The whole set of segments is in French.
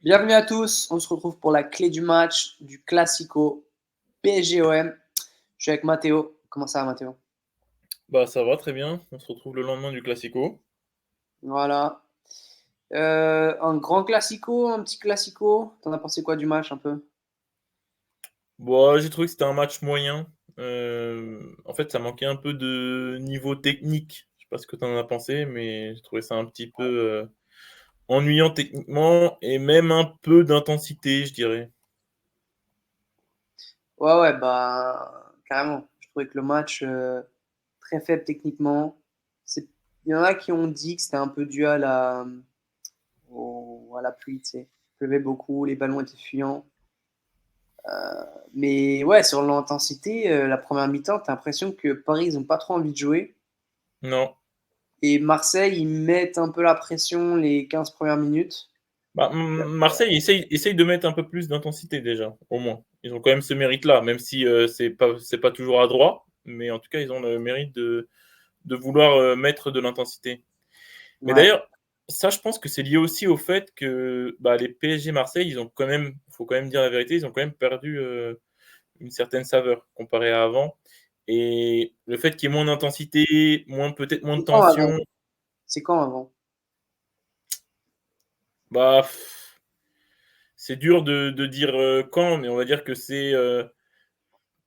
Bienvenue à tous, on se retrouve pour la clé du match du Classico PSG-OM. Je suis avec Mathéo. Comment ça va Mathéo? Bah, ça va très bien, on se retrouve le lendemain du classico. Voilà. Un grand Classico, un petit Classico. T'en as pensé quoi du match un peu? Bah, j'ai trouvé que c'était un match moyen. En fait, ça manquait un peu de niveau technique. Je sais pas ce que tu en as pensé, mais j'ai trouvé ça un petit peu, ennuyant techniquement et même un peu d'intensité, je dirais. Ouais, bah carrément. Je trouvais que le match très faible techniquement. C'est... Il y en a qui ont dit que c'était un peu dû à la pluie, tu sais. Il pleuvait beaucoup, les ballons étaient fuyants. Mais ouais, sur l'intensité, la première mi-temps, t'as l'impression que Paris, ils ont pas trop envie de jouer. Non. Et Marseille, ils mettent un peu la pression les 15 premières minutes. Bah, Marseille essaye de mettre un peu plus d'intensité déjà, au moins. Ils ont quand même ce mérite-là, même si, c'est pas toujours adroit, mais en tout cas, ils ont le mérite de vouloir, mettre de l'intensité. Mais Ouais, d'ailleurs, ça, je pense que c'est lié aussi au fait que, bah, les PSG Marseille, ils ont quand même faut quand même dire la vérité, ils ont quand même perdu, une certaine saveur comparé à avant et le fait qu'il y ait moins d'intensité, peut-être moins de c'est quand avant? tension, C'est quand avant? bah, c'est dur de dire, quand, mais on va dire que c'est,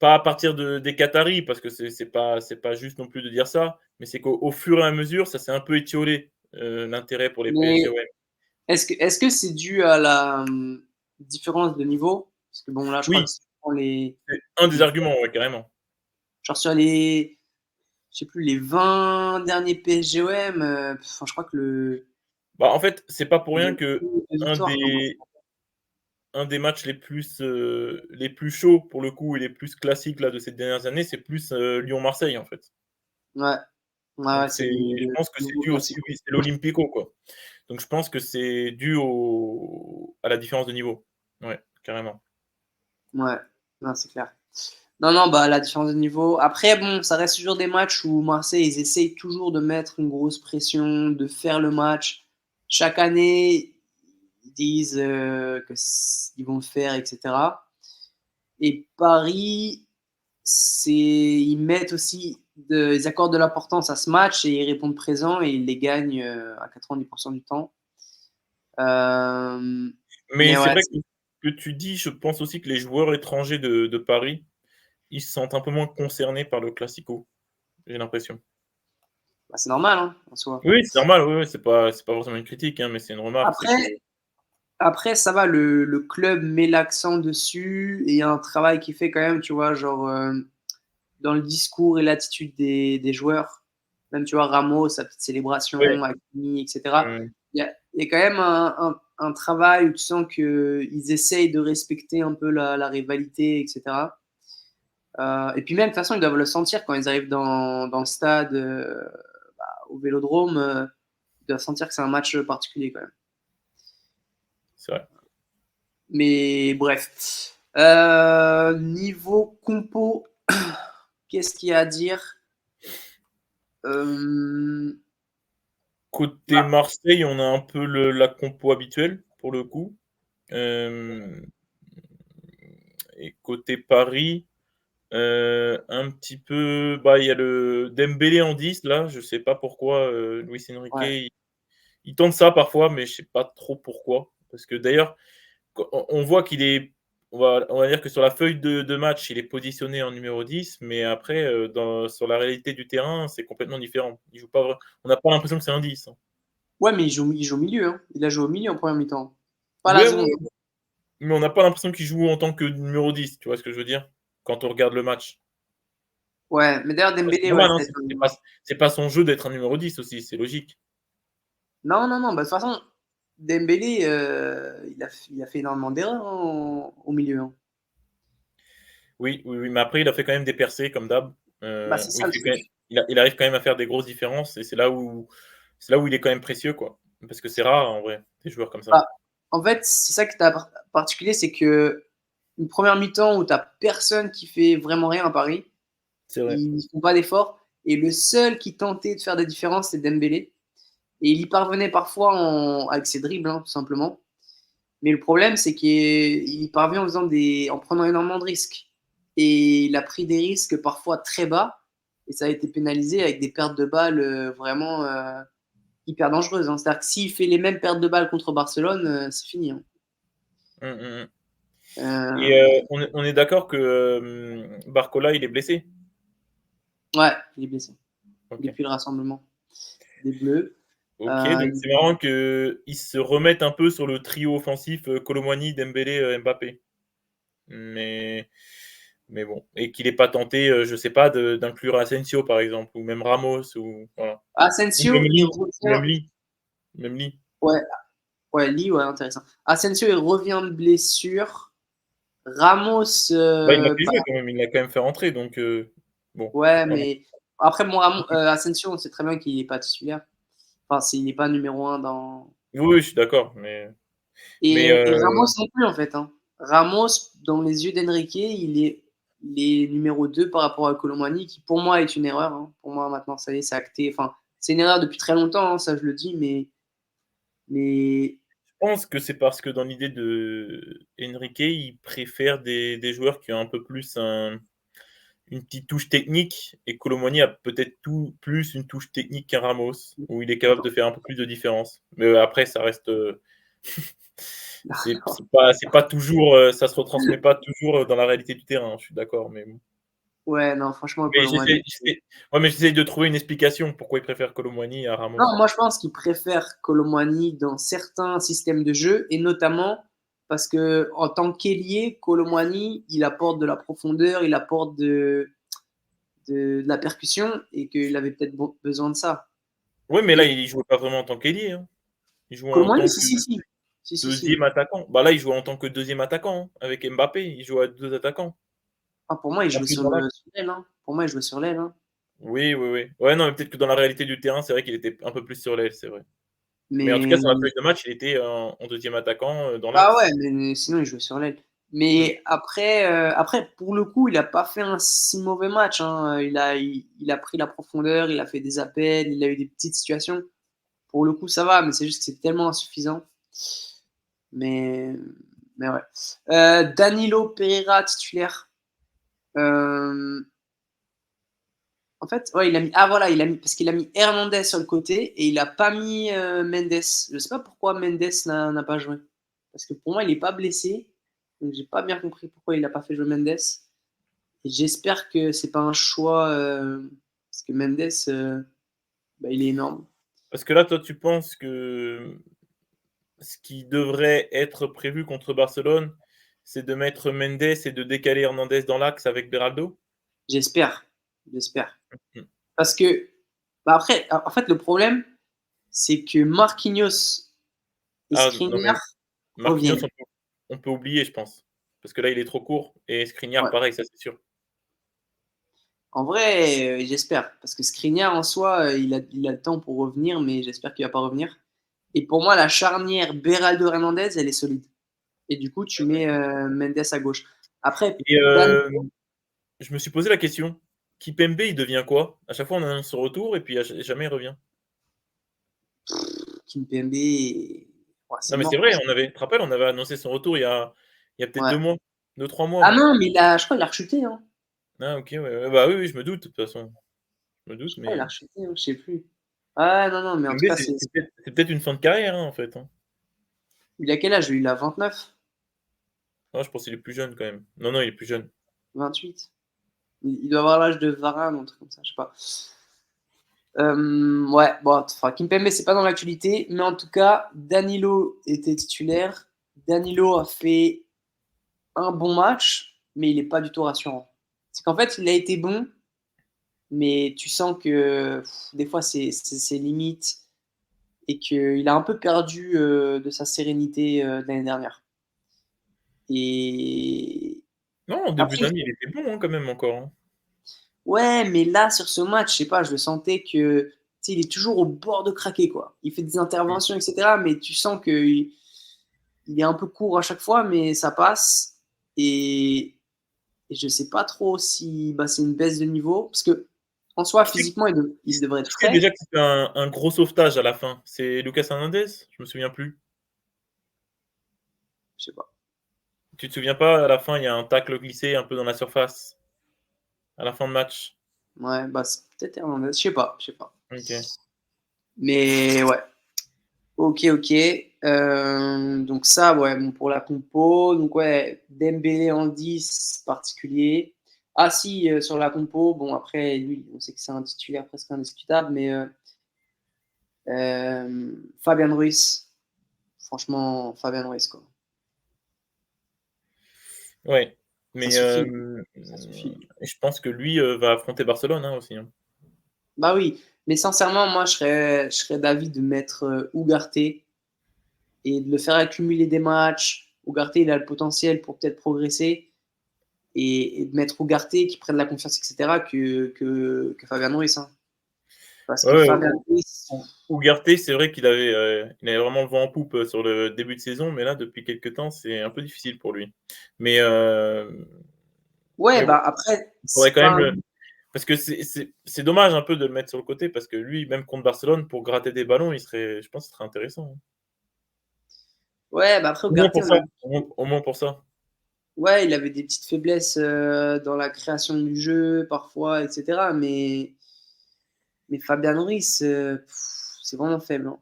pas à partir des Qataris parce que c'est pas juste non plus de dire ça, mais c'est qu'au fur et à mesure, ça s'est un peu étiolé, l'intérêt pour les PSG, Mais ouais. est-ce que c'est dû à la différence de niveau? Parce que bon, là, je crois que Oui, si tu prends c'est un des arguments, ouais, carrément. genre sur les, je sais plus, les 20 derniers PSG-OM, enfin, je crois que Bah, en fait, c'est pas pour il y a rien eu que peu de un victoires, quoi. des un des matchs les plus chauds pour le coup et les plus classiques là de ces dernières années, c'est plus, Lyon-Marseille en fait. Ouais, ouais, Donc c'est je le pense que c'est nouveau dû aussi, Classico. oui, c'est l'Olympico quoi. Donc je pense que c'est dû au à la différence de niveau. Ouais, carrément. Ouais, non, c'est clair. Non, non, bah, la différence de niveau. Après, bon, ça reste toujours des matchs où Marseille, ils essayent toujours de mettre une grosse pression, de faire le match. Chaque année, ils disent ils vont le faire, etc. Et Paris, ils mettent aussi, ils accordent de l'importance à ce match et ils répondent présent et ils les gagnent à 90% du temps. Euh, Mais mais c'est ouais, vrai que tu dis, je pense aussi que les joueurs étrangers de Paris, ils se sentent un peu moins concernés par le classico, j'ai l'impression. bah, c'est normal, hein, en soi. Oui, c'est normal, oui, oui, c'est pas forcément une critique, hein, mais c'est une remarque, c'est que Après, Après, ça va, le club met l'accent dessus et il y a un travail qui est fait quand même, tu vois, genre dans le discours et l'attitude des joueurs. Même, tu vois, Ramos, sa petite ouais, célébration, Hakimi, etc. mmh. Il y a quand même un travail où tu sens qu'ils essayent de respecter un peu la rivalité, etc. Et puis même, de toute façon, ils doivent le sentir quand ils arrivent dans le stade, au Vélodrome. Ils doivent sentir que c'est un match particulier quand même. C'est vrai. Mais bref. Niveau compo, qu'est-ce qu'il y a à dire? Euh, Côté bah, Marseille, on a un peu la compo habituelle, pour le coup. Hem Et côté Paris, un petit peu, bah, il y a le Dembélé en 10 là, je sais pas pourquoi, Luis Enrique, ouais. il tente ça parfois, mais je sais pas trop pourquoi. Parce que d'ailleurs, quand on voit qu'il est on va dire que sur la feuille de match, il est positionné en numéro 10, mais après, sur la réalité du terrain, c'est complètement différent. Il joue pas vrai on n'a pas l'impression que c'est un 10, hein. Ouais, mais il joue au milieu, hein. Il a joué au milieu en première mi-temps. Pas la Ouais, seconde, ouais, hein. mais on n'a pas l'impression qu'il joue en tant que numéro 10, tu vois ce que je veux dire? Quand on regarde le match. Ouais, mais d'ailleurs, Bah, c'est Dembélé, ouais, normal, hein, peut-être. c'est pas son jeu d'être un numéro 10 aussi, c'est logique. Non, non, non, bah, de toute façon, Dembélé, il a fait énormément d'erreurs au milieu, hein. Oui, oui, oui, mais après il a fait quand même des percées comme d'hab, Bah, c'est où ça le truc. il arrive quand même à faire des grosses différences et c'est là où il est quand même précieux, quoi. Parce que c'est rare en vrai, des joueurs comme ça. Bah, en fait, c'est ça qui est particulier, c'est que une première mi-temps où tu as personne qui fait vraiment rien à Paris, C'est vrai. ils font pas d'efforts. Et le seul qui tentait de faire des différences, c'est Dembélé. Et il y parvenait parfois avec ses dribbles, hein, tout simplement. Mais le problème, c'est qu'il parvient en prenant énormément de risques. Et il a pris des risques parfois très bas, et ça a été pénalisé avec des pertes de balles vraiment hyper dangereuses, hein. C'est-à-dire que s'il fait les mêmes pertes de balles contre Barcelone, c'est fini, hein. Hum, hum, hum. Et Euh, on est d'accord que Barcola, il est blessé. ouais, il est blessé Ok. depuis le rassemblement des Bleus. Ok, donc c'est marrant qu'ils se remettent un peu sur le trio offensif Colomwani, Dembélé, Mbappé. Mais, mais bon, et qu'il n'ait pas tenté, je sais pas, d'inclure Asensio par exemple, ou même Ramos, ou voilà. Ou même Asensio, il Lee, revient. Même Lee. Ouais, ouais, Lee, ouais, intéressant. Asensio, il revient de blessure. Ramos, Bah, il l'a fait jouer quand même, il l'a quand même fait rentrer, donc bon. ouais, Voilà. mais après, Asensio, on sait très bien qu'il n'est pas titulaire. Enfin, il n'est pas numéro un dans. Oui, oui, je suis d'accord, mais Et Ramos non plus, en fait, hein. Ramos, dans les yeux d'Enrique, il est numéro 2 par rapport à Colomani, qui pour moi est une erreur, hein. Pour moi, maintenant, ça y est, c'est acté. Enfin, c'est une erreur depuis très longtemps, hein, ça je le dis, mais je pense que c'est parce que dans l'idée de Enrique, il préfère des joueurs qui ont un peu plus une petite touche technique, et Colomoni a peut-être plus une touche technique qu'un Ramos, où il est capable de faire un peu plus de différence. Mais après, ça reste. C'est pas toujours. Ça se retransmet pas toujours dans la réalité du terrain, je suis d'accord. Mais bon. ouais, non, franchement, Mais Colomani. ouais, mais j'essaie de trouver une explication pourquoi il préfère Colomoni à Ramos. Non, moi je pense qu'il préfère Colomani dans certains systèmes de jeu, et notamment parce que en tant qu'ailier, Colomani, il apporte de la profondeur, il apporte de la percussion, et qu'il avait peut-être besoin de ça. Oui, mais là, Et il jouait pas vraiment en tant qu'ailier, hein. Il jouait en Colomani, tant si, que si, si. Si, si, si. deuxième attaquant. Bah là, il jouait en tant que deuxième attaquant, hein. Avec Mbappé, il jouait à deux attaquants. Ah, pour moi, il jouait Inclus dans l'axe. sur l'aile, hein. Pour moi, il jouait sur l'aile, hein. Oui, oui, oui. Ouais, non, mais peut-être que dans la réalité du terrain, c'est vrai qu'il était un peu plus sur l'aile, c'est vrai. Mais en tout cas, Mais sur la feuille de match, il était en deuxième attaquant dans ah ouais, l'axe. mais sinon, il jouait sur l'aile. Mm. Mais après, pour le coup, il a pas fait un si mauvais match, hein. Il a pris la profondeur, il a fait des appels, il a eu des petites situations. Pour le coup, ça va, mais c'est juste que c'est tellement insuffisant. Mais, mais ouais. Danilo Pereira, titulaire. Euh, En fait, ouais, voilà, parce qu'il a mis Hernandez sur le côté et il a pas mis Mendes. Je sais pas pourquoi Mendes n'a pas joué. Parce que pour moi, il est pas blessé. Donc j'ai pas bien compris pourquoi il a pas fait jouer Mendes. Et j'espère que c'est pas un choix parce que Mendes, bah, il est énorme. Parce que là, toi, tu penses que ce qui devrait être prévu contre Barcelone, c'est de mettre Mendes et de décaler Hernandez dans l'axe avec Beraldo? J'espère, j'espère. Mm. Parce que bah après, en fait, le problème, c'est que Marquinhos et Ah non, mais Skriniar Marquinhos, reviennent. on peut oublier, je pense. Parce que là, il est trop court. Et Skriniar, Ouais. pareil, ça c'est sûr. En vrai, j'espère. Parce que Skriniar, en soi, il a le temps pour revenir, mais j'espère qu'il va pas revenir. Et pour moi, la charnière Beraldo-Hernandez, elle est solide. Et du coup, tu mets Mendes à gauche. Après, Et Dan je me suis posé la question. Kipembe, il devient quoi? À chaque fois, on annonce son retour et puis jamais il revient. Kimpembe, ouais, c'est Non, mais c'est mort pour vrai, ça. tu te rappelles, on avait annoncé son retour il y a peut-être Ouais. 2 mois, 2-3 mois Ah même. non, mais je crois qu'il a rechuté, hein. Ah OK, ouais, ouais, bah oui, oui, je me doute, de toute façon. Je me doute, Je crois qu'il a mais rechuté, hein, je sais plus. Ah non, non, mais en tout Kipembe, cas, c'est peut-être une fin de carrière, hein, en fait, hein. il a quel âge? Il a 29, Ah, je pense qu'il est plus jeune quand même. Non, non, il est plus jeune. 28. Il doit avoir l'âge de Varane, un truc comme ça, je sais pas. Ouais, bon, enfin, Kimpembe, c'est pas dans l'actualité, mais en tout cas, Danilo était titulaire. Danilo a fait un bon match, mais il est pas du tout rassurant. C'est qu'en fait, il a été bon, mais tu sens que des fois, c'est limite et qu'il a un peu perdu de sa sérénité de l'année dernière. Et Non, en début après, d'année, il était bon, hein, quand même encore, hein. ouais, mais là, sur ce match, je sais pas, je le sentais que, tu sais, il est toujours au bord de craquer, quoi. Il fait des Mmh. interventions, etc., mais tu sens il est un peu court à chaque fois, mais ça passe. Et je sais pas trop si bah, c'est une baisse de niveau, parce que en soi, Qui c'est physiquement, il devrait être qui c'est frais. déjà qui fait un gros sauvetage à la fin? C'est Lucas Hernandez? Je me souviens plus. Je sais pas. Tu te souviens pas, à la fin, il y a un tacle glissé un peu dans la surface, à la fin de match? Ouais, bah, c'est peut-être Hernandez, je sais pas, je sais pas. OK. Mais ouais. OK, OK. Donc ça, ouais, bon, pour la compo. Donc ouais, Dembélé en 10 particulier. Ah si, sur la compo, bon après lui, on sait que c'est un titulaire presque indiscutable, mais Fabian Ruiz. Franchement, Fabian Ruiz, quoi. Ouais, Ça mais suffit, ça suffit. je pense que lui, va affronter Barcelone, hein, aussi, hein. Bah oui, mais sincèrement, moi, je serais d'avis de mettre Ugarte et de le faire accumuler des matchs. Ugarte, il a le potentiel pour peut-être progresser et de mettre Ugarte qui prenne la confiance, etc., que Fabien Ruiz. Hein. Parce Ouais, que ouais, Fabien Ruiz, Ugarte, c'est vrai qu'il avait vraiment le vent en poupe, sur le début de saison, mais là, depuis quelque temps, c'est un peu difficile pour lui. Mais ouais, mais bon, bah après, il faudrait quand même enfin, le parce que c'est dommage un peu de le mettre sur le côté parce que lui, même contre Barcelone, pour gratter des ballons, je pense, qu'il serait intéressant, hein. ouais, bah après, Au moins Ugarte, pour ça, au moins pour ça. ouais, il avait des petites faiblesses dans la création du jeu, parfois, etc. Mais Fabien Ruiz, c'est vraiment faible. Hein.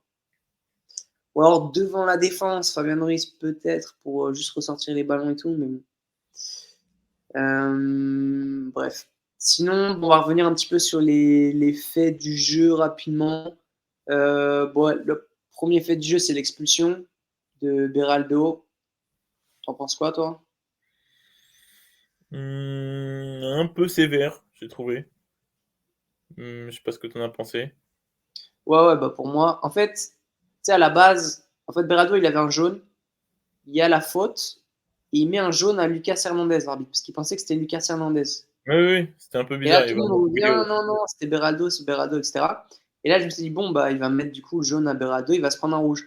Ou alors devant la défense, Fabien Ruiz peut-être pour juste ressortir les ballons et tout, mais bon. Bref. Sinon, bon, on va revenir un petit peu sur les faits du jeu rapidement. Bon, le premier fait du jeu, c'est l'expulsion de Beraldo. T'en penses quoi, toi? Un peu sévère, j'ai trouvé. Je sais pas ce que tu en as pensé. Ouais, ouais, bah pour moi, en fait, tu sais, à la base, en fait, Beraldo, il avait un jaune, il y a la faute, et il met un jaune à Lucas Hernandez, l'arbitre, parce qu'il pensait que c'était Lucas Hernandez. Oui, oui, oui, c'était un peu Et là, bizarre, il tout va le monde voir une revient, vidéo. non, non, c'était Beraldo, etc. Et là, je me suis dit, bon, bah, il va mettre du coup le jaune à Beraldo, il va se prendre un rouge.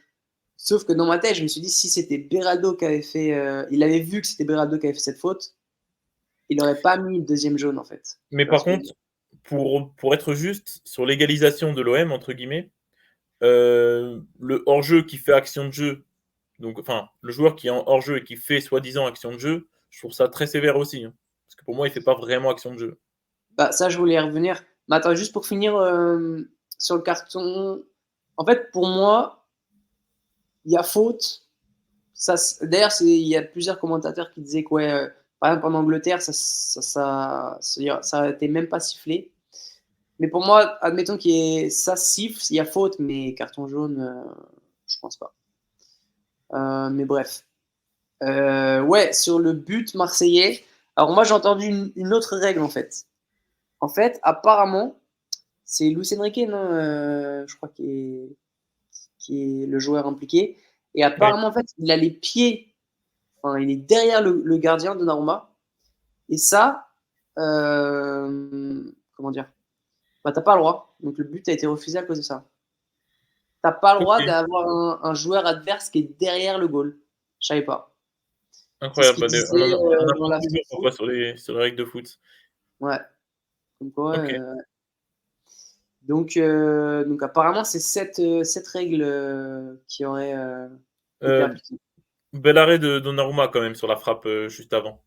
Sauf que dans ma tête, je me suis dit, si c'était Beraldo qui avait fait. Il avait vu que c'était Beraldo qui avait fait cette faute, il n'aurait pas mis le deuxième jaune, en fait. Mais Tu vois par ce que je veux dire? contre, pour être juste, sur l'égalisation de l'OM, entre guillemets, le hors-jeu qui fait action de jeu, donc enfin, le joueur qui est en hors-jeu et qui fait soi-disant action de jeu, je trouve ça très sévère aussi, hein. Parce que pour moi, il fait pas vraiment action de jeu. Bah, ça, je voulais y revenir. Mais attends, juste pour finir sur le carton. En fait, pour moi, il y a faute. Ça, d'ailleurs, il y a plusieurs commentateurs qui disaient que, ouais, par exemple, en Angleterre, ça a été même pas sifflé. Mais pour moi, admettons ça siffle, il y a faute, mais carton jaune, je pense pas. Mais bref. Ouais, sur le but marseillais. Alors moi, j'ai entendu une autre règle en fait. En fait, apparemment, c'est Luis Enrique, non je crois, qui est le joueur impliqué. Et Oui, apparemment, en fait, il a les pieds, enfin, il est derrière le gardien de Donnarumma. Et ça, comment dire, bah, t'as pas le droit. Donc le but a été refusé à cause de ça. T'as pas le droit OK, d'avoir un joueur adverse qui est derrière le goal. Je savais pas. C'est ce incroyable. qu'il Bah, disait on en dans apprend l'after toujours foot. parfois sur les règles de foot. Ouais, comme quoi. OK. Donc apparemment, c'est cette règle qui aurait été Heu, appliquée. Bel arrêt de Donnarumma quand même sur la frappe, juste avant.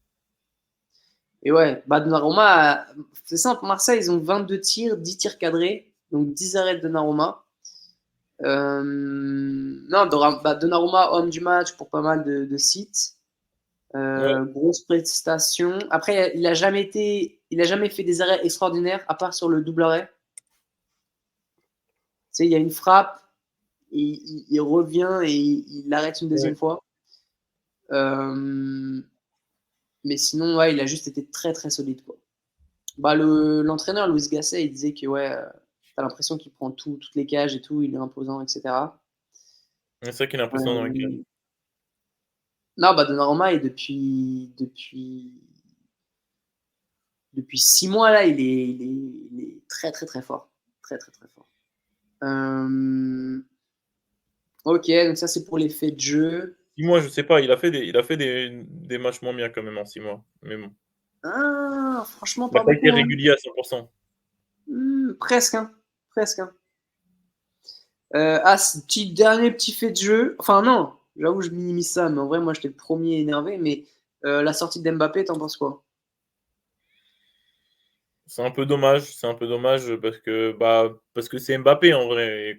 Et ouais, bah Donnarumma, c'est simple, Marseille, ils ont 22 tirs, 10 tirs cadrés, donc 10 arrêts de Donnarumma. Non, bah, Donnarumma, homme du match pour pas mal de sites. Ouais, Grosse prestation. Après, il a jamais fait des arrêts extraordinaires, à part sur le double arrêt. Tu sais, il y a une frappe, il revient et il arrête une ouais. deuxième fois. Euh, mais sinon, ouais, il a juste été très très solide, quoi. Bah, l'entraîneur Luis Gasset, il disait que ouais, t'as l'impression qu'il prend toutes les cages et tout, il est imposant, etc. C'est vrai qu'il est impressionnant dans les cages. Euh, non, bah Donnarumma, et depuis 6 mois là, il est très très très fort, très très très fort. Ok, donc ça c'est pour les faits de jeu. 6 mois, je sais pas, il a fait des matchs moins bien quand même en 6 mois, mais bon. Ah, franchement Il a pas pas été beaucoup, hein. régulier à 100%. Presque, hein, presque. Hein. Dernier petit fait de jeu. Enfin non. J'avoue, je minimise ça, mais en vrai, moi, j'étais le premier énervé. Mais la sortie d'Mbappé, t'en penses quoi? C'est un peu dommage parce que c'est Mbappé en vrai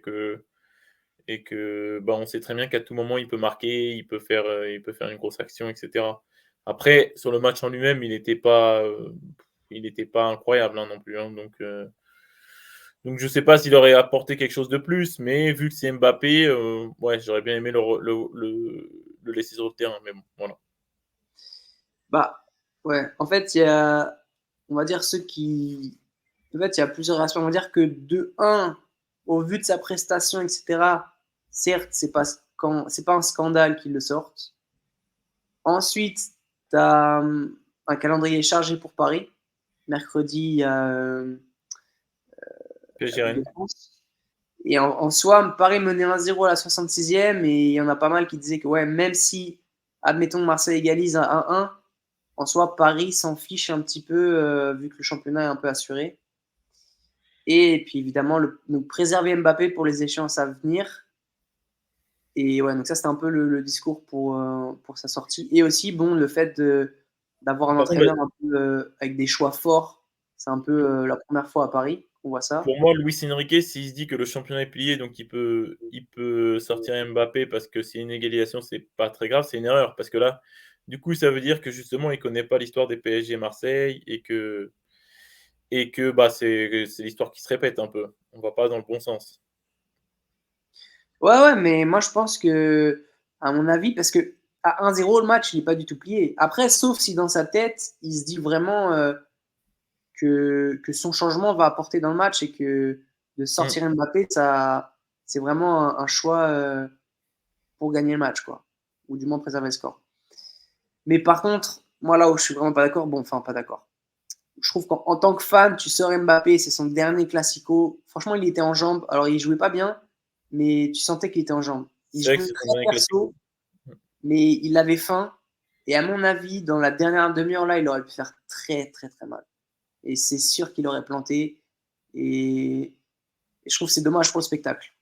et que, bah, on sait très bien qu'à tout moment il peut marquer, il peut faire une grosse action et cetera. Après, sur le match en lui-même, il était pas incroyable, hein, non plus, hein, donc je sais pas s'il aurait apporté quelque chose de plus, mais vu que c'est Mbappé, ouais, j'aurais bien aimé le laisser sur le terrain, mais bon, voilà. Bah, ouais, en fait, il y a, on va dire, ceux qui. En fait, il y a plusieurs aspects. On va dire que de un, au vu de sa prestation, etc., certes, c'est pas un scandale qu'il le sorte. Ensuite, tu as un calendrier chargé pour Paris. Mercredi, il y a la PSG Coupe de Rennes. France. Et en soi, Paris menait 1-0 à la 66e, et il y en a pas mal qui disaient que ouais, même si, admettons, Marseille égalise à 1-1, en soi, Paris s'en fiche un petit peu, vu que le championnat est un peu assuré. Et puis évidemment, donc préserver Mbappé pour les échéances à venir. Et ouais, donc ça, c'était un peu le discours pour sa sortie. Et aussi, bon, le fait d'avoir un Par contre, entraîneur un peu avec des choix forts. C'est un peu la première fois à Paris qu'on voit ça. pour moi, Luis Enrique, s'il se dit que le championnat est plié, donc il peut sortir Mbappé parce que c'est une égalisation, c'est pas très grave, c'est une erreur. Parce que là, du coup, ça veut dire que justement, il connaît pas l'histoire des PSG Marseille et que bah, c'est l'histoire qui se répète un peu. On va pas dans le bon sens. Ouais, ouais, mais moi, je pense que, à mon avis, parce que à 1-0, le match, il n'est pas du tout plié. Après, sauf si dans sa tête, il se dit vraiment que son changement va apporter dans le match et que de Mmh. sortir Mbappé, ça, c'est vraiment un choix pour gagner le match, quoi. Ou du moins préserver le score. Mais par contre, moi là où je suis vraiment pas d'accord, bon, enfin pas d'accord. Je trouve qu'en tant que fan, tu sors Mbappé, c'est son dernier classico. Franchement, il était en jambes. Alors, il jouait pas bien, mais tu sentais qu'il était en jambes. Il C'est vrai que jouait c'est son très dernier classico. perso, mais il avait faim. Et à mon avis, dans la dernière demi-heure là, il aurait pu faire très très très mal. Et c'est sûr qu'il aurait planté. Et, et je trouve que c'est dommage pour le spectacle.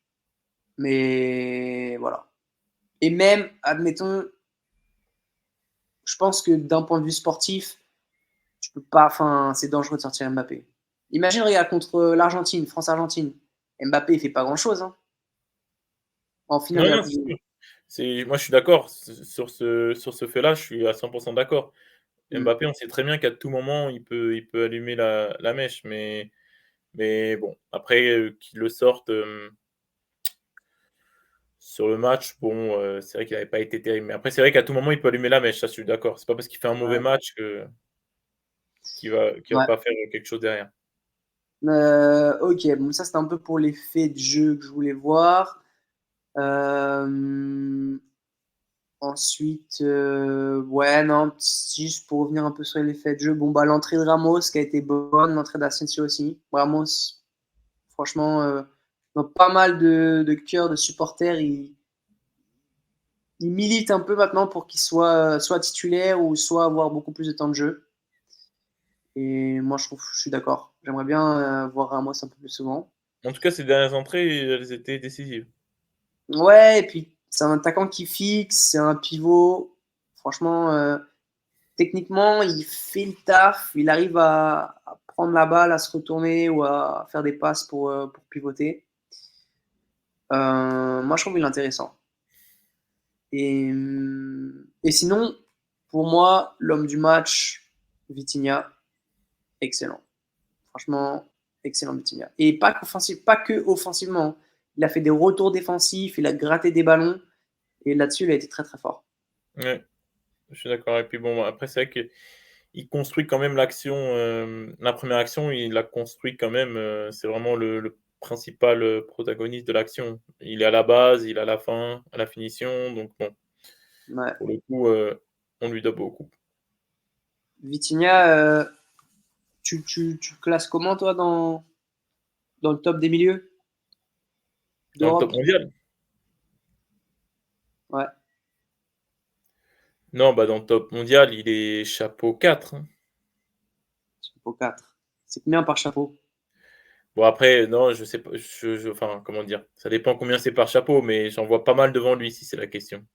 Mais voilà. Et même, admettons, je pense que d'un point de vue sportif, tu peux pas, enfin, c'est dangereux de sortir Mbappé. Imagine, regarde, contre l'Argentine, France-Argentine. Mbappé, il fait pas grand-chose, hein, en finale Non, de la non, Coupe c'est du Monde. sûr. Moi, je suis d'accord. Sur ce fait-là, je suis à 100 d'accord. Mm. Mbappé, on sait très bien qu'à tout moment, il peut allumer la mèche, mais bon, après, qu'il le sorte, sur le match, bon, c'est vrai qu'il avait pas été terrible. Mais après, c'est vrai qu'à tout moment, il peut allumer la mèche, ça, je suis d'accord. C'est pas parce qu'il fait un mauvais Ouais. match qu'il va Ouais. pas faire quelque chose derrière. Ok, bon, ça c'était un peu pour les faits de jeu que je voulais voir. Euh, Ensuite, ouais, non, juste pour revenir un peu sur les faits de jeu, bon, bah, l'entrée de Ramos qui a été bonne, l'entrée d'Asensio aussi. Ramos, franchement, dans pas mal de cœurs de supporters, il milite un peu maintenant pour qu'il soit titulaire ou soit avoir beaucoup plus de temps de jeu. Et moi, je suis d'accord. J'aimerais bien voir Ramos un peu plus souvent. En tout cas, ses dernières entrées, elles étaient décisives. Ouais, et puis c'est un attaquant qui fixe, c'est un pivot. Franchement, techniquement, il fait le taf. Il arrive à prendre la balle, à se retourner ou à faire des passes pour pivoter. Moi, je trouve qu'il est intéressant. Et sinon, pour moi, l'homme du match, Vitinha, excellent. Franchement, excellent Vitinha. Et pas que offensivement. Il a fait des retours défensifs, il a gratté des ballons. Et là-dessus, il a été très très fort. Ouais, je suis d'accord et puis bon, après, c'est vrai qu'il construit quand même l'action, la première action, il l'a construit quand même, c'est vraiment le principal, protagoniste de l'action. Il est à la base, il est à la fin, à la finition, donc bon, Ouais. pour le coup, on lui doit beaucoup. Vitinha, tu classes comment toi dans le top des milieux Dans le top d'Europe? mondial? Ouais, Non, bah, dans le top mondial, il est chapeau 4, hein. chapeau 4. C'est combien par chapeau? Bon après, non, je sais pas, enfin, comment dire? Ça dépend combien c'est par chapeau, mais j'en vois pas mal devant lui, si c'est la question.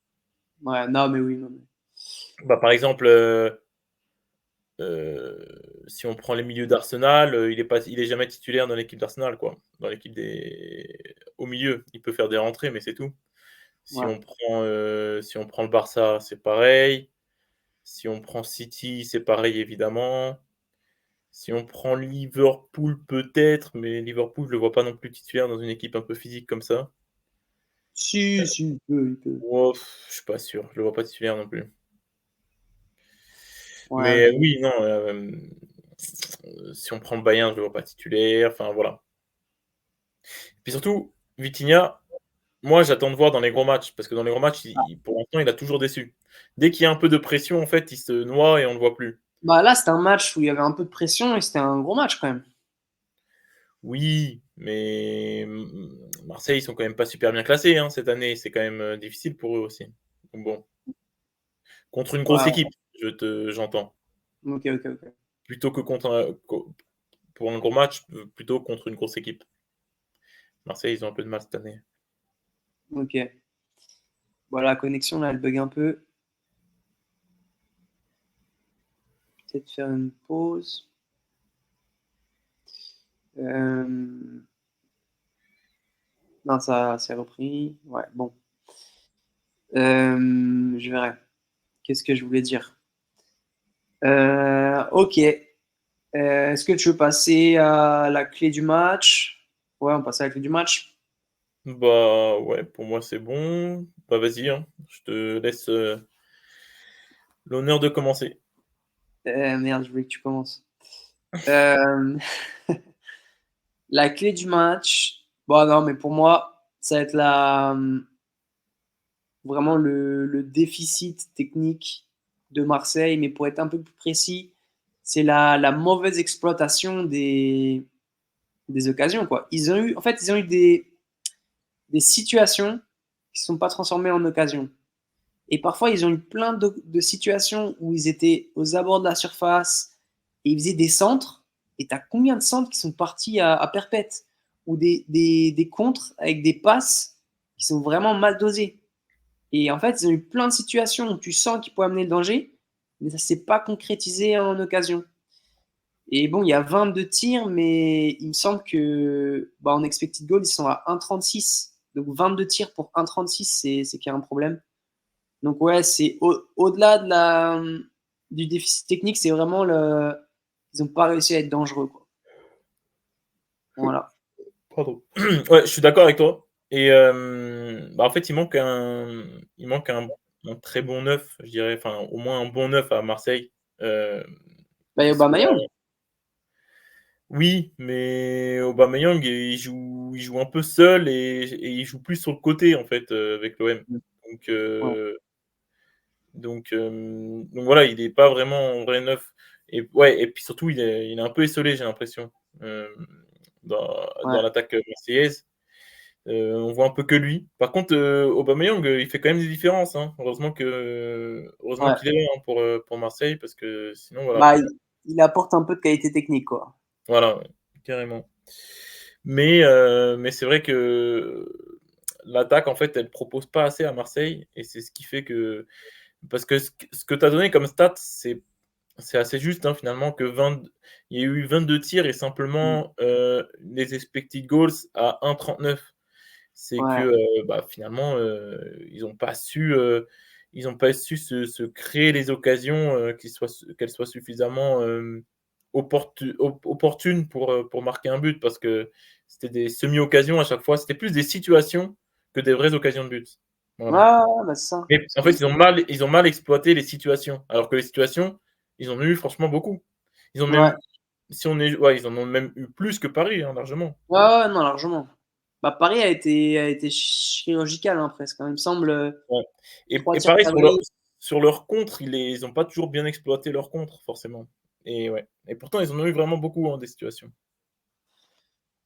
Ouais, non, mais oui, non, mais Bah, par exemple, si on prend les milieux d'Arsenal, il est jamais titulaire dans l'équipe d'Arsenal, quoi. Dans l'équipe des au milieu, il peut faire des rentrées, mais c'est tout. ouais. Si on prend le Barça, c'est pareil. Si on prend City, c'est pareil évidemment. Si on prend Liverpool peut-être, mais Liverpool, je le vois pas non plus titulaire dans une équipe un peu physique comme ça. Si, si, il peut. Wouah, je suis pas sûr, je le vois pas titulaire non plus. Ouais, Mais OK. oui, non, si on prend le Bayern, je le vois pas titulaire, enfin voilà. Puis surtout, Vitinha, moi j'attends de voir dans les gros matchs, parce que dans les gros matchs, pour l'instant, il a toujours déçu. Dès qu'il y a un peu de pression, en fait, il se noie et on le voit plus. Bah, là, c'était un match où il y avait un peu de pression et c'était un gros match quand même. Oui, mais Marseille, ils sont quand même pas super bien classés, hein, cette année. C'est quand même, difficile pour eux aussi. Donc bon, contre une grosse Ouais, équipe, j'entends. OK, OK, OK. Plutôt que contre un co pour un gros match, plutôt contre une grosse équipe. Marseille, ils ont un peu de mal cette année. OK. Bon, la connexion là, elle bug un peu. Peut-être faire une pause. Non, ça c'est repris. Ouais, bon. Je verrai. Qu'est-ce que je voulais dire? OK. Est-ce que tu veux passer à la clé du match? Ouais, on passe à la clé du match. Bah, ouais, pour moi, c'est bon. Bah, vas-y, hein, je te laisse, l'honneur de commencer. Merde, je voulais que tu commences. Euh, la clé du match. Bon, non, mais pour moi, ça va être vraiment le déficit technique de Marseille. Mais pour être un peu plus précis, c'est la mauvaise exploitation des occasions, quoi. En fait, ils ont eu des situations qui ne sont pas transformées en occasions. Et parfois, ils ont eu plein de situations où ils étaient aux abords de la surface et ils faisaient des centres. Et tu as combien de centres qui sont partis à perpète? Ou des contres avec des passes qui sont vraiment mal dosées. Et en fait, ils ont eu plein de situations où tu sens qu'ils pouvaient amener le danger, mais ça ne s'est pas concrétisé en occasion. Et bon, il y a 22 tirs, mais il me semble que bah, en expected goal, ils sont à 1,36. Donc 22 tirs pour 1,36, c'est qu'il y a un problème. Donc ouais, c'est au-delà du déficit technique, c'est vraiment ils n'ont pas réussi à être dangereux, quoi. Voilà. Pardon. Ouais, je suis d'accord avec toi et bah, en fait, il manque un très bon neuf, je dirais, enfin, au moins un bon neuf à Marseille, hem, Bah, il y a qui soit Aubameyang. oui, mais Aubameyang, il joue un peu seul et il joue plus sur le côté, en fait, avec l'OM. Donc Ouais, donc voilà, il est pas vraiment un vrai neuf et ouais et puis surtout, il est un peu esseulé, j'ai l'impression, dans ouais, l'attaque, marseillaise. On voit un peu que lui. Par contre, Aubameyang, il fait quand même des différences, hein. Heureusement ouais. qu'il est là, hein, pour Marseille parce que sinon voilà. Bah, il apporte un peu de qualité technique, quoi. Voilà, ouais, carrément. Mais c'est vrai que l'attaque, en fait, elle propose pas assez à Marseille et c'est ce qui fait que parce que ce que tu as donné comme stat, c'est assez juste, hein, finalement que 20 il y a eu 22 tirs et Mm. simplement, les expected goals à 1,39. C'est que, Ouais, bah, finalement, ils ont pas su se créer les occasions, qu'elles soient suffisamment, opportunes pour marquer un but parce que c'était des semi-occasions à chaque fois. C'était plus des situations que des vraies occasions de but. ouais, Voilà. ouais, ouais, bah, c'est ça. Mais en fait, ils ont mal exploité les situations. Alors que les situations, ils en ont eu franchement beaucoup. Ils ont Ouais, même si on est ouais, ils en ont même eu plus que Paris, hein, largement. ouais, ouais, non, largement. Bah, Paris a été chirurgical, hein, presque, hein. Il me semble, Ouais 3 et tirs pareil cadrés. sur leur contre, ils ont pas toujours bien exploité leur contre forcément et ouais et pourtant ils en ont eu vraiment beaucoup, hein, des situations.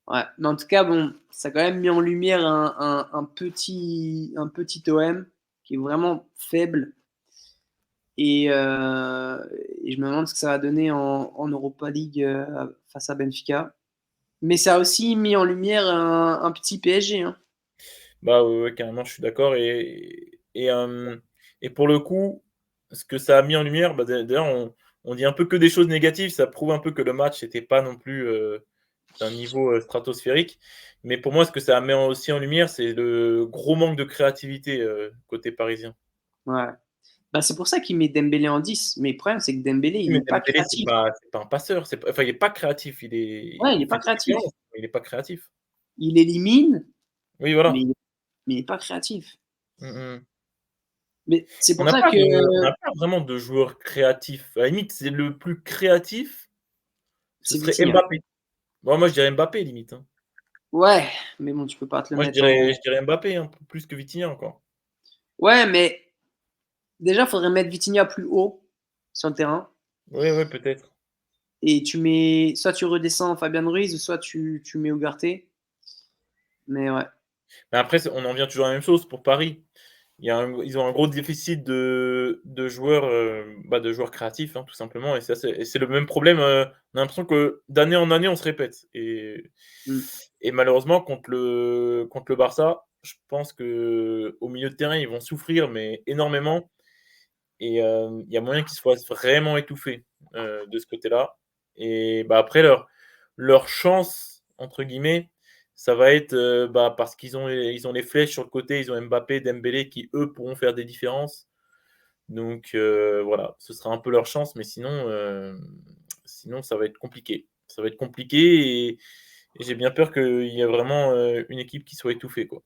Ouais, mais en tout cas, bon, ça a quand même mis en lumière un petit OM qui est vraiment faible et je me demande ce que ça va donner en Europa League, face à Benfica. Mais ça a aussi mis en lumière un petit PSG, hein. Bah, ouais, ouais, carrément, je suis d'accord et Et pour le coup, ce que ça a mis en lumière, bah, d'ailleurs, on dit un peu que des choses négatives. Ça prouve un peu que le match n'était pas non plus d'un niveau stratosphérique. Mais pour moi, ce que ça met aussi en lumière, c'est le gros manque de créativité côté parisien. Ouais. Bah, c'est pour ça qu'il met Dembélé en 10. Mais le problème, c'est que Dembélé, Oui, il mais est pas Dembélé, créatif. c'est pas un passeur. Enfin, il est pas créatif. Ouais, il Il est fait pas des créatif. différences, mais il est pas créatif. Il élimine, Oui, mais voilà. il est pas créatif. Mmh mh. Mais c'est pour ça que On n'a pas vraiment de joueur créatif. À la limite, c'est le plus créatif, ce c'est serait Vitinha. Mbappé. Moi, je dirais Mbappé limite, hein. Ouais, mais bon, tu peux pas te le Moi, mettre en. je dirais Mbappé, hein, plus que Vitinha encore. Ouais, mais déjà, il faudrait mettre Vitinha plus haut sur le terrain. Oui, ouais, peut-être. Et tu mets. Soit tu redescends Fabian Ruiz, soit tu mets Ugarte. Mais ouais. Mais après, on en vient toujours à la même chose pour Paris. Ils ont un gros déficit de joueurs, de joueurs créatifs, hein, tout simplement. Et ça, c'est le même problème. On a l'impression que d'année en année, on se répète. Mm. Et malheureusement, contre le Barça, je pense qu'au milieu de terrain, ils vont souffrir, mais énormément. Et il y a moyen qu'ils se fassent vraiment étouffer de ce côté-là. Et bah, après, leur «chance» entre guillemets, ça va être, parce ils ont les flèches sur le côté, ils ont Mbappé, Dembélé qui, eux, pourront faire des différences. Donc voilà, ce sera un peu leur chance, mais sinon ça va être compliqué. Ça va être compliqué et j'ai bien peur qu'il y ait vraiment, une équipe qui soit étouffée, quoi.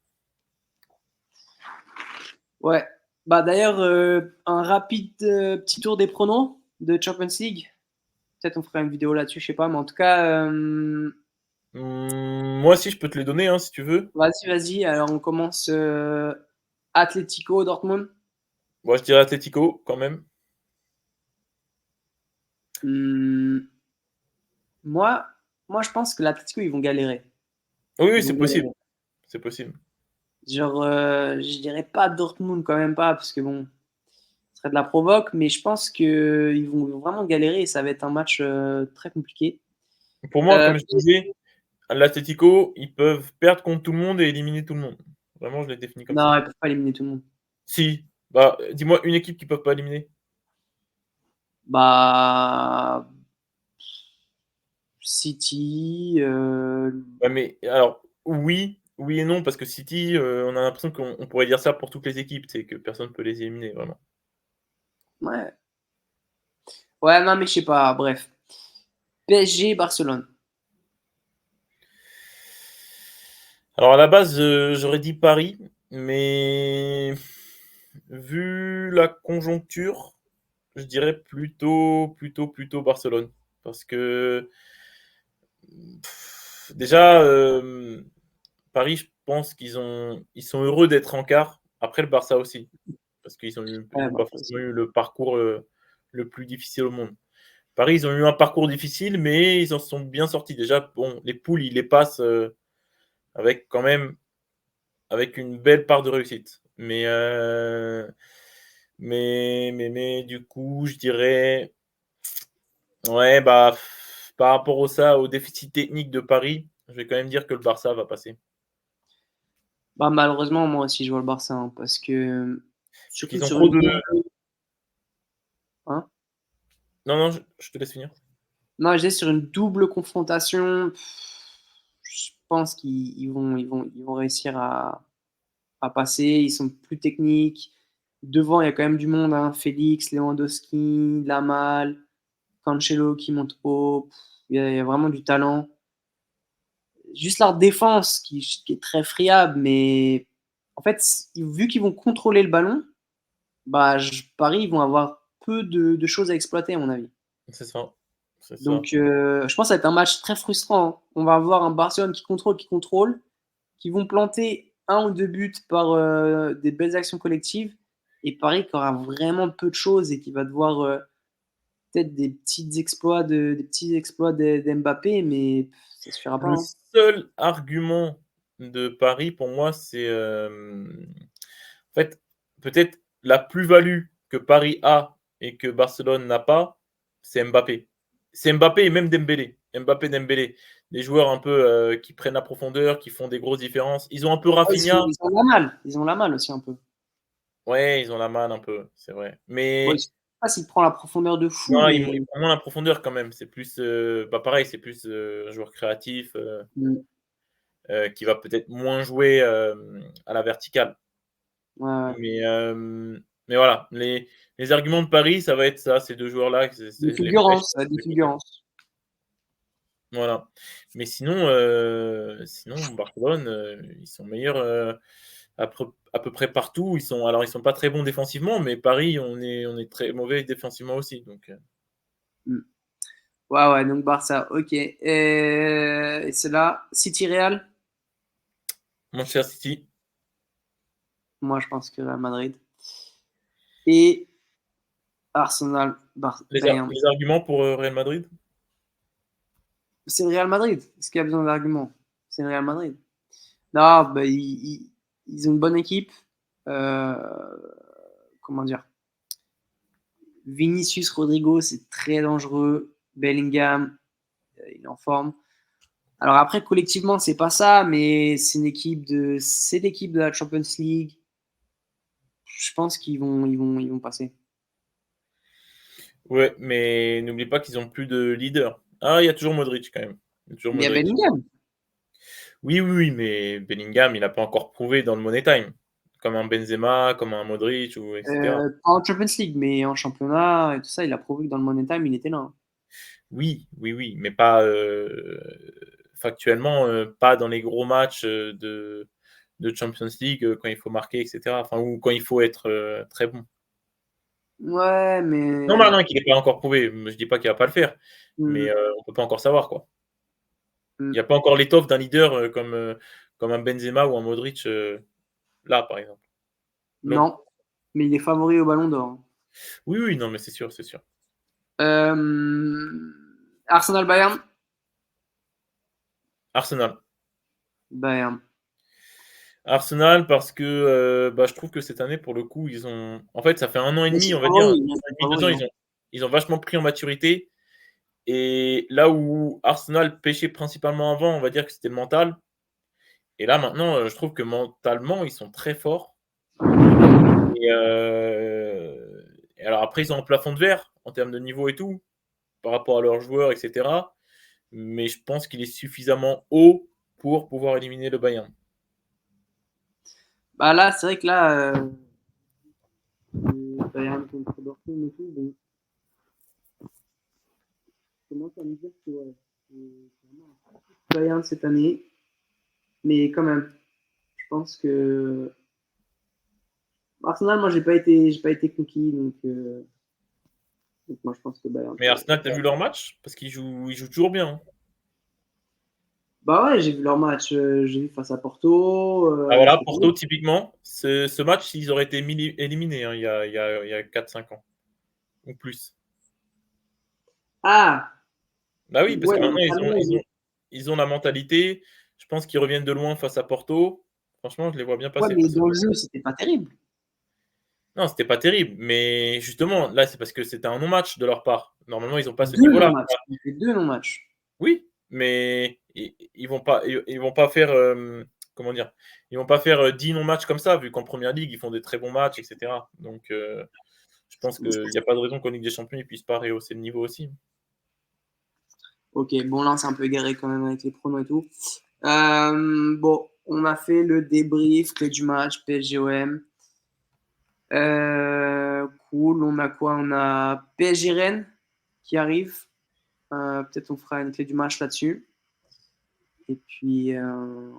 Ouais. Bah d'ailleurs, un rapide petit tour des pronos de Champions League. Peut-être on fera une vidéo là-dessus, je sais pas. Mais en tout cas, Moi aussi, je peux te les donner, hein, si tu veux. vas-y, vas-y. Alors on commence Atlético Dortmund. Moi, je dirais Atlético quand même. Hum, moi, moi, je pense que l'Atlético, ils vont galérer. Oui, oui, Ils c'est vont possible, galérer. c'est possible. Genre, je dirais pas Dortmund quand même pas, parce que bon, ce serait de la provoque, mais je pense qu'ils vont vraiment galérer et ça va être un match très compliqué. Pour moi, comme je PSG, disais, l'Atlético, ils peuvent perdre contre tout le monde et éliminer tout le monde. Vraiment, je l'ai défini comme ça. non, ils peuvent pas éliminer tout le monde. Si, dis-moi une équipe qu'ils peuvent pas éliminer. Bah, City, Ouais, mais alors, oui et non, parce que City, on a l'impression qu'on pourrait dire ça pour toutes les équipes, c'est que personne ne peut les éliminer, vraiment. ouais. Ouais, non, mais je sais pas, bref. PSG, Barcelone. Alors à la base, j'aurais dit Paris, mais vu la conjoncture, je dirais plutôt Barcelone. Parce que, déjà, Paris, je pense ils sont heureux d'être en quart. Après le Barça aussi, parce ils Ouais, ont pas Barça forcément aussi. eu le parcours, le plus difficile au monde. Paris, ils ont eu un parcours difficile, mais ils en sont bien sortis. Déjà, bon, les poules, ils les passent, avec quand même avec une belle part de réussite. Mais du coup, je dirais ouais, par rapport au déficit technique de Paris, je vais quand même dire que le Barça va passer. Bah, malheureusement, moi aussi, je vois le Barça, hein, parce que Parce surtout qu'ils ont sur trop une de double. Hein? non, je te laisse finir. Non, je disais sur une double confrontation, je pense ils vont réussir à passer. Ils sont plus techniques. Devant, il y a quand même du monde, hein. Félix, Lewandowski, Lamal, Cancelo qui monte haut. Il y a vraiment du talent. Juste leur défense qui est très friable, mais en fait, vu qu'ils vont contrôler le ballon, bah, Paris, ils vont avoir peu de choses à exploiter, à mon avis. C'est ça, c'est ça. Donc, je pense que ça va être un match très frustrant, hein. On va avoir un Barcelone qui contrôle, qui vont planter un ou deux buts par des belles actions collectives, et Paris qui aura vraiment peu de choses et qui va devoir peut-être des petits exploits d'Mbappé, mais ça suffira pas, Le hein. seul argument de Paris pour moi, c'est, en fait, peut-être la plus-value que Paris a et que Barcelone n'a pas, c'est Mbappé. C'est Mbappé et même Dembélé. Mbappé, Dembélé, des joueurs un peu, qui prennent la profondeur, qui font des grosses différences. Ils ont un peu Ouais, Rafinha. ils ont la malle. Ils ont la malle aussi un peu. Ouais, ils ont la malle un peu, c'est vrai. Ouais, je Mais sais pas s'il prend la profondeur de fou, non, mais il prend moins la profondeur quand même. C'est plus, bah, pareil, c'est plus, un joueur créatif, mmh, qui va peut-être moins jouer, à la verticale. ouais, ouais. Mais voilà, les arguments de Paris, ça va être ça, ces 2 joueurs-là, Des je les pêche fulgurances, ça a des depuis le fulgurances. voilà. Mais sinon Barcelone, ils sont meilleurs, à peu près partout. Ils sont pas très bons défensivement, mais Paris, on est très mauvais défensivement aussi, donc Mmh. Ouais, ouais, donc Barça, OK, et c'est là, City Real? Manchester City. Moi, je pense que Real Madrid et Arsenal, Bayern. Les arguments pour, Real Madrid? C'est le Real Madrid. Est-ce qu'il y a besoin d'arguments? C'est le Real Madrid. Non, bah, ils ont une bonne équipe. Euh, comment dire? Vinicius Rodrigo, c'est très dangereux. Bellingham, il est en forme. Alors après, collectivement, c'est pas ça, mais c'est l'équipe de la Champions League. Je pense ils vont passer. Ouais, mais n'oublie pas qu'ils ont plus de leader. Ah, il y a toujours Modric quand même. Il y a toujours Il y a Modric. Bellingham. Oui, oui, oui, mais Bellingham, il a pas encore prouvé dans le money time, comme un Benzema, comme un Modric ou et cetera. Pas en Champions League, mais en championnat et tout ça, il a prouvé que dans le Money Time, il était là, hein. Oui, oui, oui, mais pas, factuellement, pas dans les gros matchs, de Champions League, quand il faut marquer et cetera, enfin ou quand il faut être, très bon. Ouais, Non, mais. bah, non, qu'il est pas encore prouvé, je dis pas qu'il va pas le faire, mais, Hmm, on peut pas encore savoir, quoi. hmm. Il y a pas encore l'étoffe d'un leader, comme un Benzema ou un Modric, là, par exemple. Non. Non, mais il est favori au Ballon d'Or, hein. Oui, oui, non, mais c'est sûr, c'est sûr. Arsenal Bayern. Arsenal. Bayern. Arsenal parce que, bah, je trouve que cette année, pour le coup, ils ont en fait, ça fait 1 an et Mais demi, c'est on va dire, 1 favori, an ils et sont demi, 2 ans, favoris, hein. ils ont vachement pris en maturité et là où Arsenal pêchait principalement avant, on va dire que c'était le mental et là, maintenant, je trouve que mentalement, ils sont très forts et alors après, ils ont un plafond de verre en termes de niveau et tout, par rapport à leurs joueurs et cetera, mais je pense qu'il est suffisamment haut pour pouvoir éliminer le Bayern. Bah là, c'est vrai que là, Bayern contre Dortmund et tout, bon, je commence à me dire que ouais, c'est vraiment un Bayern cette année, mais quand même, je pense que Arsenal, moi, j'ai pas été conquis, donc moi, je pense que Bayern Mais peut. Arsenal, tu as vu leur match? Parce ils jouent toujours bien, hein. Bah ouais, j'ai vu leur match, j'ai vu face à Porto, Ah voilà, c'était bien. Porto typiquement, ce match, ils auraient été éliminés, hein, il y a 4-5 ans ou plus. Ah! Bah oui, parce Ouais, que maintenant mentalement, ils ont la mentalité. Je pense qu'ils reviennent de loin face à Porto. Franchement, je les vois bien ouais, passer mais face à dans le jeu, Porto. c'était pas terrible. Non, c'était pas terrible, mais justement, là, c'est parce que c'était un non-match de leur part. Normalement, ils ont pas ce 2 niveau-là. non-matchs, ils ont fait 2 non-matchs. Oui, mais ils vont pas faire, comment dire? Ils vont pas faire, 10 non-matchs comme ça, vu qu'en première ligue, ils font des très bons matchs et cetera. Donc je pense qu'il y a pas de raison qu'en Ligue des Champions, ils puissent pas rehausser le niveau aussi. OK, bon là, on s'est un peu égaré quand même avec les pronos et tout. Bon, on a fait le débrief clé du match PSG-OM. Cool, on a quoi? On a PSG Rennes qui arrive. Peut-être on fera une clé du match là-dessus. Et puis voilà,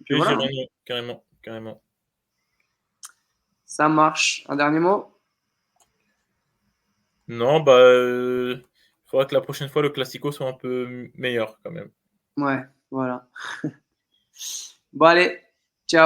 PSG hein. Rennes, ouais, carrément, carrément. Ça marche. Un dernier mot? Non, bah, faudra que la prochaine fois, le classico soit un peu meilleur quand même. Ouais, voilà. Bon allez,